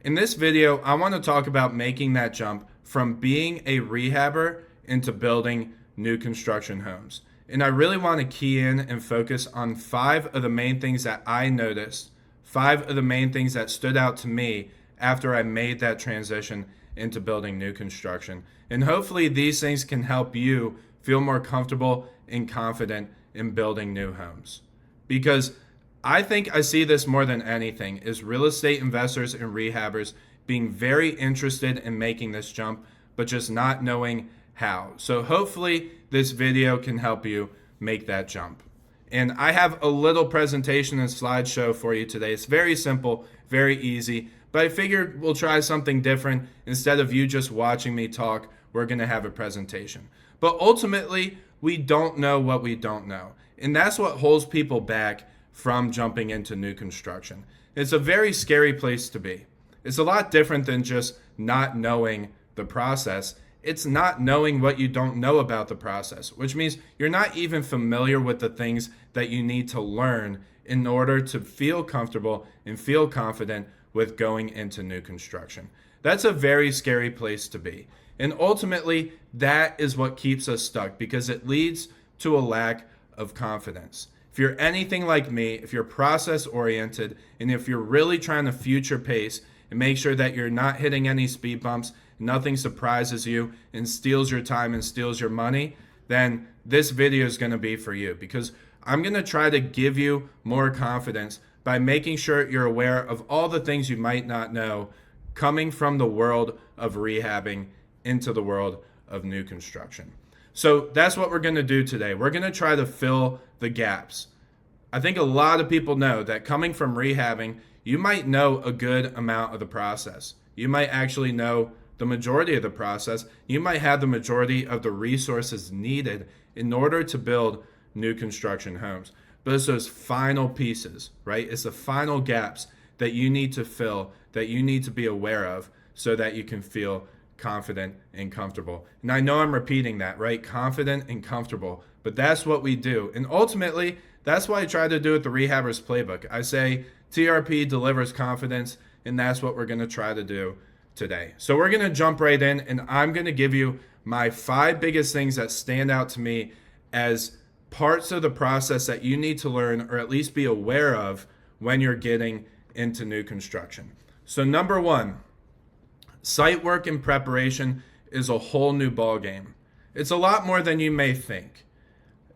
In this video, I want to talk about making that jump from being a rehabber into building new construction homes. And I really want to key in and focus on 5 of the main things that I noticed, 5 of the main things that stood out to me after I made that transition into building new construction. And hopefully these things can help you feel more comfortable and confident in building new homes. Because I think I see this more than anything is real estate investors and rehabbers being very interested in making this jump, but just not knowing how. So hopefully this video can help you make that jump. And I have a little presentation and slideshow for you today. It's very simple, very easy, but I figured we'll try something different. Instead of you just watching me talk, we're going to have a presentation. But ultimately, we don't know what we don't know. And that's what holds people back from jumping into new construction. It's a very scary place to be. It's a lot different than just not knowing the process. It's not knowing what you don't know about the process, which means you're not even familiar with the things that you need to learn in order to feel comfortable and feel confident with going into new construction. That's a very scary place to be. And ultimately, that is what keeps us stuck because it leads to a lack of confidence. If you're anything like me, if you're process oriented, and if you're really trying to future pace and make sure that you're not hitting any speed bumps, nothing surprises you and steals your time and steals your money, then this video is going to be for you because I'm going to try to give you more confidence by making sure you're aware of all the things you might not know coming from the world of rehabbing into the world of new construction. So that's what we're going to do today. We're going to try to fill the gaps. I think a lot of people know that coming from rehabbing, you might know a good amount of the process. You might actually know the majority of the process. You might have the majority of the resources needed in order to build new construction homes. But it's those final pieces, right? It's the final gaps that you need to fill, that you need to be aware of so that you can feel confident and comfortable. And I know I'm repeating that, right? Confident and comfortable, but that's what we do. And ultimately, that's why I try to do it the Rehabber's playbook. I say TRP delivers confidence, and that's what we're going to try to do today. So we're going to jump right in, and I'm going to give you my 5 biggest things that stand out to me as parts of the process that you need to learn or at least be aware of when you're getting into new construction. So number 1, site work and preparation is a whole new ballgame. It's a lot more than you may think.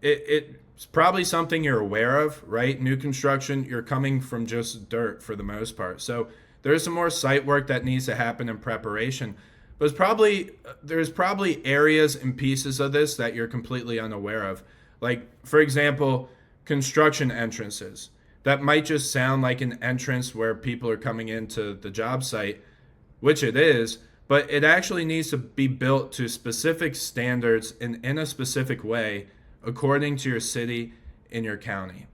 It's probably something you're aware of, right? New construction, you're coming from just dirt for the most part. So there's some more site work that needs to happen in preparation. But there's probably areas and pieces of this that you're completely unaware of. Like, for example, construction entrances. That might just sound like an entrance where people are coming into the job site, which it is, but it actually needs to be built to specific standards and in a specific way according to your city and your county.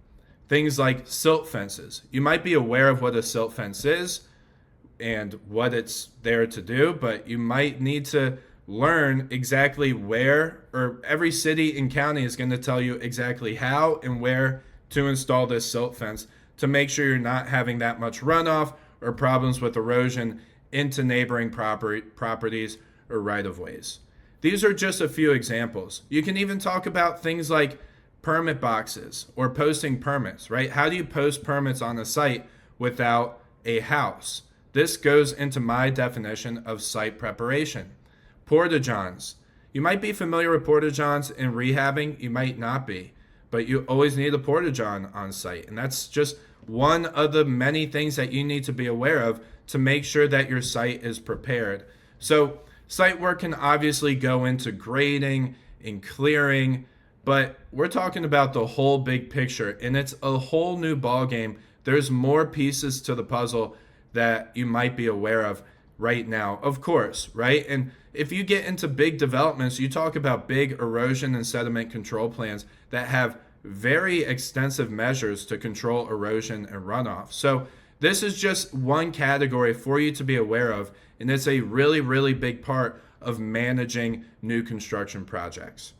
Things like silt fences. You might be aware of what a silt fence is and what it's there to do, but you might need to learn exactly where, or every city and county is going to tell you exactly how and where to install this silt fence to make sure you're not having that much runoff or problems with erosion into neighboring properties or right-of-ways. These are just a few examples. You can even talk about things like permit boxes or posting permits, right? How do you post permits on a site without a house? This goes into my definition of site preparation. Porta-johns. You might be familiar with porta-johns in rehabbing, you might not be, but you always need a porta-john on site. And that's just one of the many things that you need to be aware of to make sure that your site is prepared. So site work can obviously go into grading and clearing, but we're talking about the whole big picture, and it's a whole new ballgame. There's more pieces to the puzzle that you might be aware of right now, of course, right? And if you get into big developments, you talk about big erosion and sediment control plans that have very extensive measures to control erosion and runoff. So this is just one category for you to be aware of, and it's a really, really big part of managing new construction projects.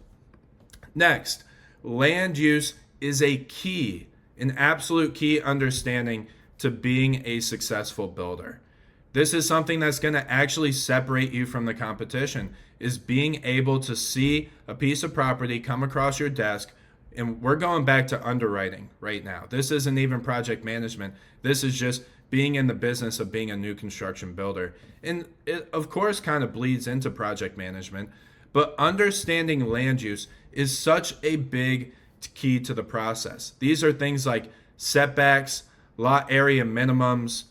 Next, land use is a key, an absolute key understanding to being a successful builder. This is something that's going to actually separate you from the competition, is being able to see a piece of property come across your desk. And we're going back to underwriting right now. This isn't even project management. This is just being in the business of being a new construction builder. And it, of course, kind of bleeds into project management, but understanding land use is such a big key to the process. These are things like setbacks, lot area minimums,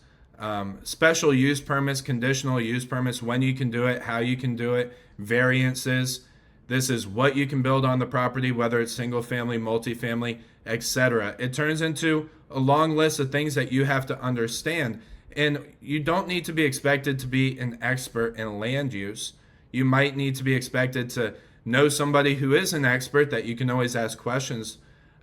special use permits, conditional use permits, when you can do it, how you can do it, variances. This is what you can build on the property, whether it's single family, multifamily, etc. It turns into a long list of things that you have to understand. And you don't need to be expected to be an expert in land use. You might need to be expected to know somebody who is an expert that you can always ask questions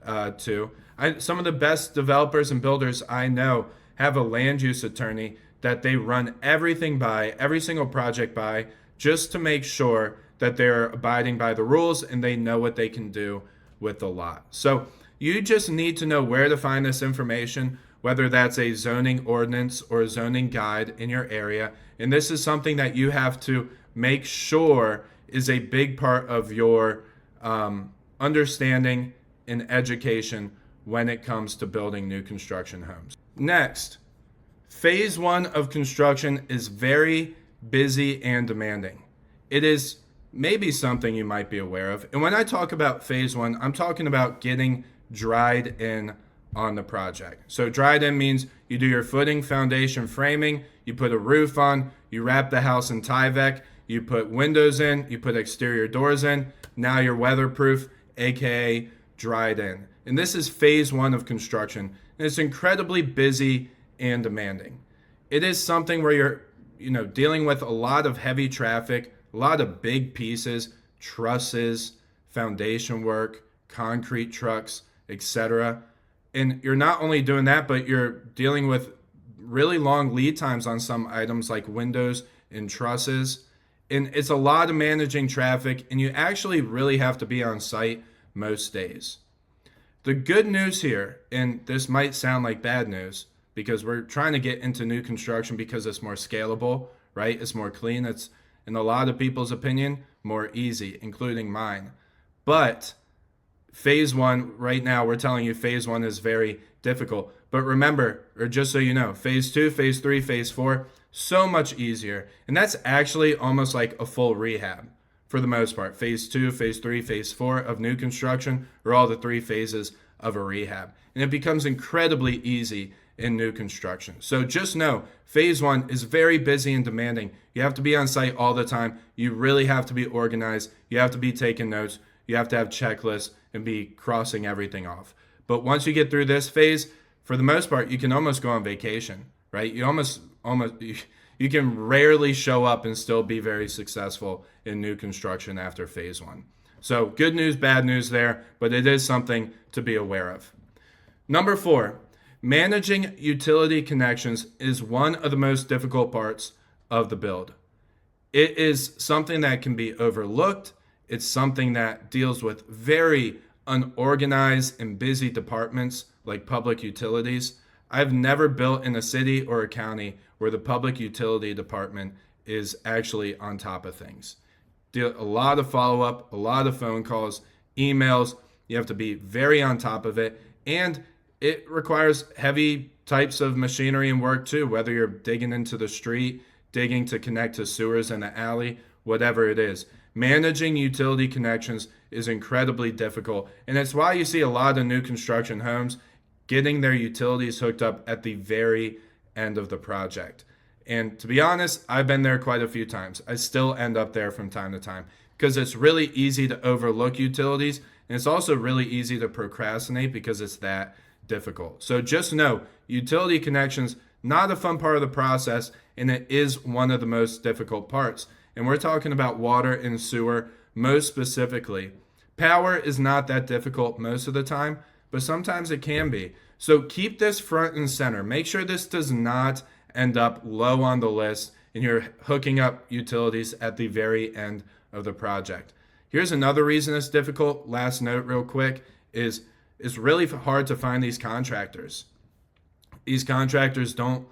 to. Some of the best developers and builders I know have a land use attorney that they run everything by, every single project by, just to make sure that they're abiding by the rules and they know what they can do with the lot. So you just need to know where to find this information, whether that's a zoning ordinance or a zoning guide in your area. And this is something that you have to make sure is a big part of your understanding and education when it comes to building new construction homes. Next, phase one of construction is very busy and demanding. It is maybe something you might be aware of. And when I talk about phase one, I'm talking about getting dried in on the project. So dried in means you do your footing, foundation, framing, you put a roof on, you wrap the house in Tyvek, you put windows in, you put exterior doors in, now you're weatherproof, aka dried in. And this is phase one of construction. And it's incredibly busy and demanding. It is something where you're dealing with a lot of heavy traffic, a lot of big pieces, trusses, foundation work, concrete trucks, etc. And you're not only doing that, but you're dealing with really long lead times on some items like windows and trusses. And it's a lot of managing traffic, and you actually really have to be on site most days. The good news here, and this might sound like bad news, because we're trying to get into new construction because it's more scalable, right? It's more clean. It's, in a lot of people's opinion, more easy, including mine. But phase one, right now, we're telling you phase one is very difficult. But remember, or just so you know, phase two, phase three, phase four, so much easier. And that's actually almost like a full rehab for the most part. Phase two, phase three, phase four of new construction are all the three phases of a rehab. And it becomes incredibly easy in new construction. So just know, phase one is very busy and demanding. You have to be on site all the time. You really have to be organized. You have to be taking notes. You have to have checklists and be crossing everything off. But once you get through this phase, for the most part, you can almost go on vacation, right? You can rarely show up and still be very successful in new construction after phase one. So good news, bad news there, but it is something to be aware of. Number 4, managing utility connections is one of the most difficult parts of the build. It is something that can be overlooked. It's something that deals with very unorganized and busy departments like public utilities. I've never built in a city or a county where the public utility department is actually on top of things. A lot of follow-up, a lot of phone calls, emails. You have to be very on top of it. And it requires heavy types of machinery and work too, whether you're digging into the street, digging to connect to sewers in the alley, whatever it is. Managing utility connections is incredibly difficult. And it's why you see a lot of new construction homes getting their utilities hooked up at the very end of the project. And to be honest, I've been there quite a few times. I still end up there from time to time because it's really easy to overlook utilities. And it's also really easy to procrastinate because it's that difficult. So just know, utility connections, not a fun part of the process, and it is one of the most difficult parts. And we're talking about water and sewer most specifically. Power is not that difficult most of the time, but sometimes it can be. So keep this front and center. Make sure this does not end up low on the list and you're hooking up utilities at the very end of the project. Here's another reason it's difficult. Last note real quick is it's really hard to find these contractors. These contractors don't,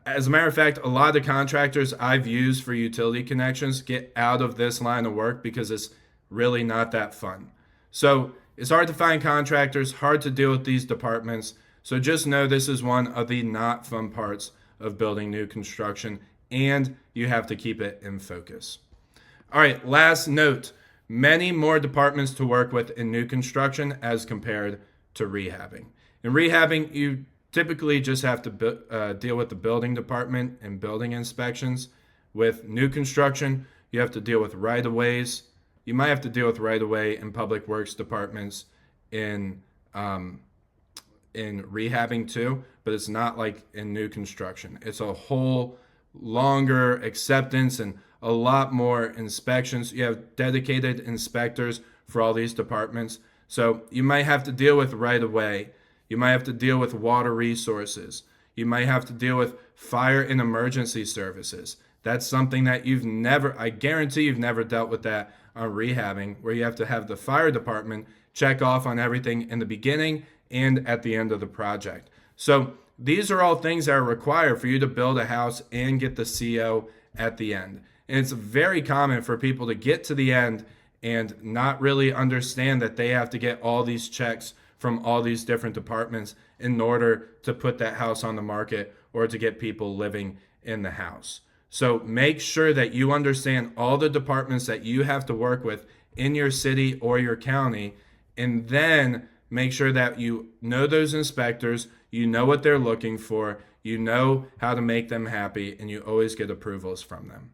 As a matter of fact, a lot of the contractors I've used for utility connections get out of this line of work because it's really not that fun. So it's hard to find contractors, hard to deal with these departments. So just know this is one of the not fun parts of building new construction, and you have to keep it in focus. All right, last note, many more departments to work with in new construction as compared to rehabbing. In rehabbing, you typically just have to deal with the building department and building inspections. With new construction, you have to deal with right-of-ways. You might have to deal with right-of-way and public works departments in rehabbing too, but it's not like in new construction. It's a whole longer acceptance and a lot more inspections. You have dedicated inspectors for all these departments. So you might have to deal with right-of-way. You might have to deal with water resources. You might have to deal with fire and emergency services. That's something that I guarantee you've never dealt with that on rehabbing, where you have to have the fire department check off on everything in the beginning and at the end of the project. So these are all things that are required for you to build a house and get the CO at the end. And it's very common for people to get to the end and not really understand that they have to get all these checks from all these different departments in order to put that house on the market or to get people living in the house. So make sure that you understand all the departments that you have to work with in your city or your county, and then make sure that you know those inspectors, you know what they're looking for, you know how to make them happy, and you always get approvals from them.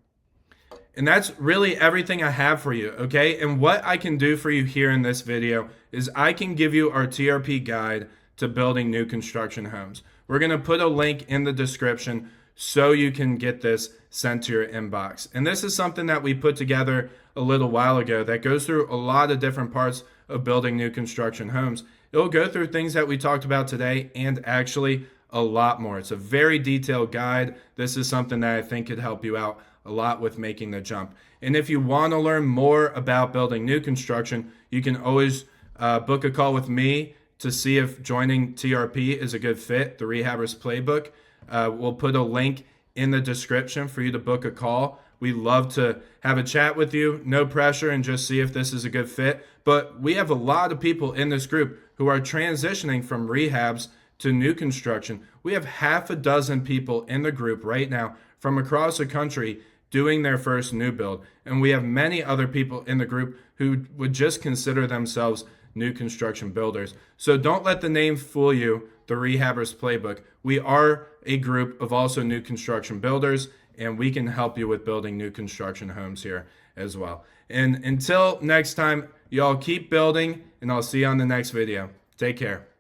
And that's really everything I have for you, okay? And what I can do for you here in this video is I can give you our TRP guide to building new construction homes. We're going to put a link in the description so you can get this sent to your inbox. And this is something that we put together a little while ago that goes through a lot of different parts of building new construction homes. It'll go through things that we talked about today and actually a lot more. It's a very detailed guide. This is something that I think could help you out a lot with making the jump. And if you want to learn more about building new construction, you can always book a call with me to see if joining TRP is a good fit, the Rehabber's Playbook. We'll put a link in the description for you to book a call. We love to have a chat with you, no pressure, and just see if this is a good fit. But we have a lot of people in this group who are transitioning from rehabs to new construction. We have half a dozen people in the group right now from across the country doing their first new build. And we have many other people in the group who would just consider themselves new construction builders. So don't let the name fool you, the Rehabber's Playbook. We are a group of also new construction builders, and we can help you with building new construction homes here as well. And until next time, y'all keep building, and I'll see you on the next video. Take care.